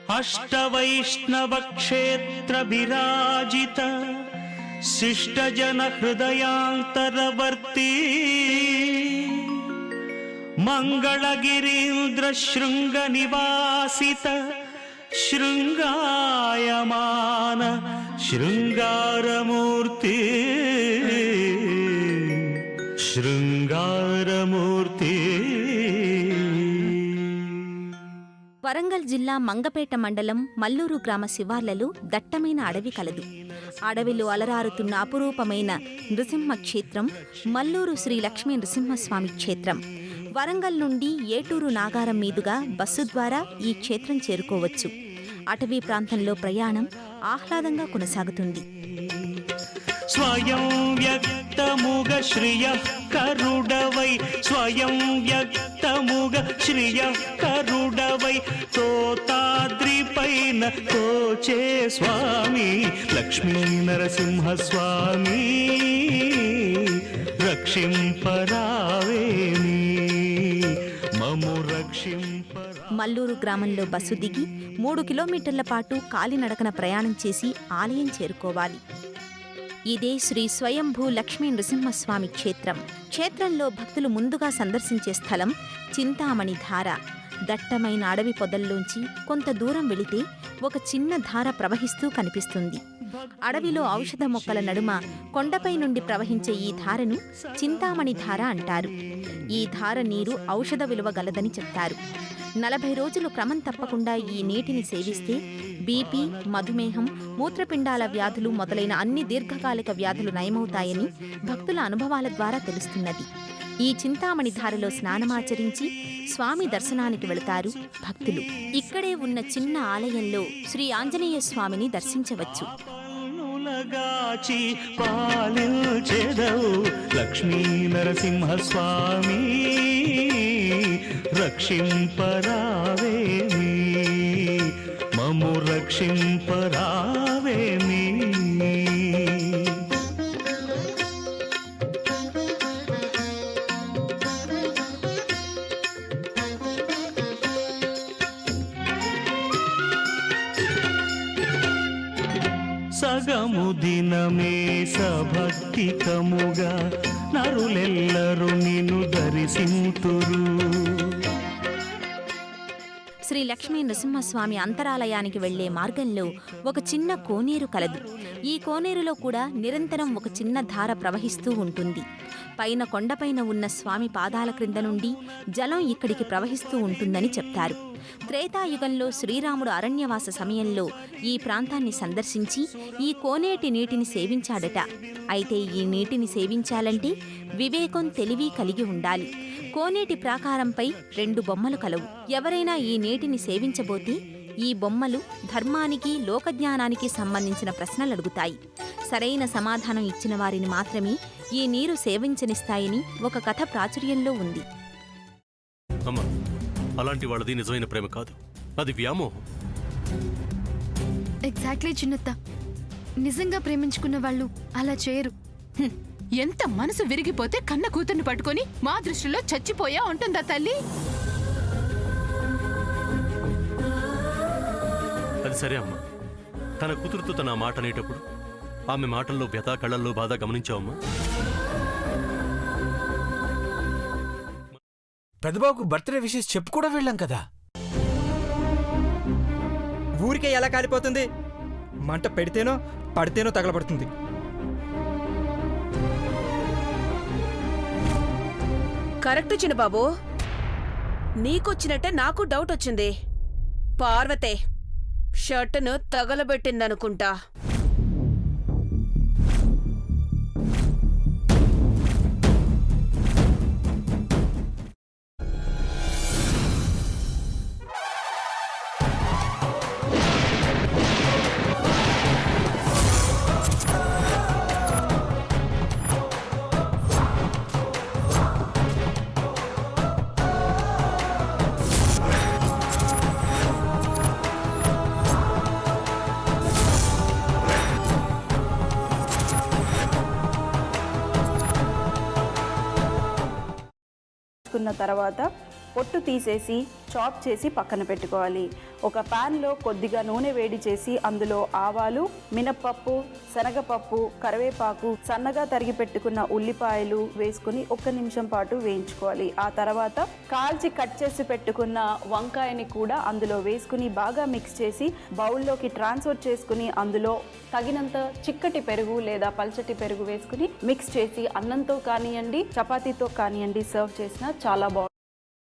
अष्टवैष्णव क्षेत्र विराजित शिष्ट जन हृदयांतरवर्ती मंगलगिरीन्द्र शृंग निवासित शृंगायमान शृंगारमूर्ति शृंगारमूर्ति। వరంగల్ జిల్లా మంగపేట మండలం మల్లూరు గ్రామ శివార్లలో దట్టమైన అడవి కలదు. అడవిలో అలరారుతున్న అపురూపమైన నృసింహ క్షేత్రం మల్లూరు శ్రీ లక్ష్మీ నృసింహస్వామి క్షేత్రం. వరంగల్ నుండి ఏటూరు నాగారం మీదుగా బస్సు ద్వారా ఈ క్షేత్రం చేరుకోవచ్చు. అటవీ ప్రాంతంలో ప్రయాణం ఆహ్లాదంగా కొనసాగుతుంది. స్వయం వ్యక్తముగ శ్రియ కరుడవై స్వయం వ్యక్తముగ శ్రియ కరుడవై తోతాద్రి పైన కోచే స్వామి లక్ష్మీ నరసింహ స్వామి రక్షింపరావేమి మము రక్షింపరా. మల్లూరు గ్రామంలో బస్సు దిగి 3 కిలోమీటర్ల పాటు కాలినడకన ప్రయాణం చేసి ఆలయం చేరుకోవాలి. ఇదే శ్రీ స్వయంభూ లక్ష్మీ నృసింహస్వామి క్షేత్రం. క్షేత్రంలో భక్తులు ముందుగా సందర్శించే స్థలం చింతామణి ధార. దట్టమైన అడవి పొదల్లోంచి కొంత దూరం వెళితే ఒక చిన్న ధార ప్రవహిస్తూ కనిపిస్తుంది. అడవిలో ఔషధ మొక్కల నడుమ కొండపై నుండి ప్రవహించే ఈ ధారను చింతామణి ధార అంటారు. ఈ ధార నీరు ఔషధ విలువ గలదని చెప్తారు. 40 రోజులు క్రమం తప్పకుండా ఈ నీటిని సేవిస్తే బీపీ, మధుమేహం, మూత్రపిండాల వ్యాధులు మొదలైన అన్ని దీర్ఘకాలిక వ్యాధులు నయమవుతాయని భక్తుల అనుభవాల ద్వారా తెలుస్తున్నది. ఈ చింతామణి ధారలో స్నానమాచరించి స్వామి దర్శనానికి వెళతారు భక్తులు. ఇక్కడే ఉన్న చిన్న ఆలయంలో శ్రీ ఆంజనేయ స్వామిని దర్శించవచ్చు. లక్ష్మీ నరసింహ స్వామి రక్షింపరావేమి మము రక్షింపరావేమి. సగము దినమే సభక్తికముగా నరులెల్లరూ నిన్ను దర్శింతురు. శ్రీ లక్ష్మీ నృసింహస్వామి అంతరాలయానికి వెళ్లే మార్గంలో ఒక చిన్న కోనేరు కలదు. ఈ కోనేరులో కూడా నిరంతరం ఒక చిన్న ధార ప్రవహిస్తూ ఉంటుంది. పైన కొండపైన ఉన్న స్వామి పాదాల క్రింద నుండి జలం ఇక్కడికి ప్రవహిస్తూ ఉంటుందని చెప్తారు. త్రేతాయుగంలో శ్రీరాముడు అరణ్యవాస సమయంలో ఈ ప్రాంతాన్ని సందర్శించి ఈ కోనేటి నీటిని సేవించాడట. అయితే ఈ నీటిని సేవించాలంటే వివేకం, తెలివి కలిగి ఉండాలి. కోనేటి ప్రాకారంపై 2 బొమ్మలు కలవు. ఎవరైనా ఈ నీటిని సేవించబోతే ఈ బొమ్మలు ధర్మానికి, లోకజ్ఞానానికి సంబంధించిన ప్రశ్నలు అడుగుతాయి. సరైన సమాధానం ఇచ్చిన వారిని మాత్రమే ఈ నీరు సేవించనిస్తాయని ఒక కథ ప్రాచుర్యంలో ఉంది. అలాంటి వాళ్ళది నిజమైన ప్రేమ కాదు, అది వ్యామోహం. ఎగ్జాక్ట్లీ చిన్నత్త, నిజంగా ప్రేమించుకున్న వాళ్ళు అలా చేయరు. ఎంత మనసు విరిగిపోతే కన్న కూతుర్ని పట్టుకొని మా దృష్టిలో చచ్చిపోయా ఉంటుందా తల్లి? అది సరే అమ్మా, తన కూతురుతో తన మాట అనేటప్పుడు ఆమె మాటల్లో వ్యథ, కళ్ళల్లో బాధ గమనించావమ్మా? పెద్దబాబుకు బర్త్డే విషెస్ చెప్పు కూడా వెళ్ళాం కదా. ఊరికే ఎలా కాలిపోతుంది? మంట పెడితేనో పడితేనో తగలబడుతుంది. కరెక్ట్ చిన్నబాబు, నీకొచ్చినట్టే నాకు డౌట్ వచ్చింది. పార్వతే షర్టును తగలబెట్టిందనుకుంటా. తర్వాత పొట్టు తీసేసి చాప్ చేసి పక్కన పెట్టుకోవాలి. ఒక ప్యాన్లో కొద్దిగా నూనె వేడి చేసి అందులో ఆవాలు, మినప్పప్పు, శనగపప్పు, కరివేపాకు, సన్నగా తరిగి పెట్టుకున్న ఉల్లిపాయలు వేసుకుని 1 నిమిషం పాటు వేయించుకోవాలి. ఆ తర్వాత కాల్చి కట్ చేసి పెట్టుకున్న వంకాయని కూడా అందులో వేసుకుని బాగా మిక్స్ చేసి బౌల్లోకి ట్రాన్స్ఫర్ చేసుకుని అందులో తగినంత చిక్కటి పెరుగు లేదా పల్చటి పెరుగు వేసుకుని మిక్స్ చేసి అన్నంతో కానివ్వండి, చపాతీతో కానివ్వండి సర్వ్ చేసినా చాలా బాగుంటుంది.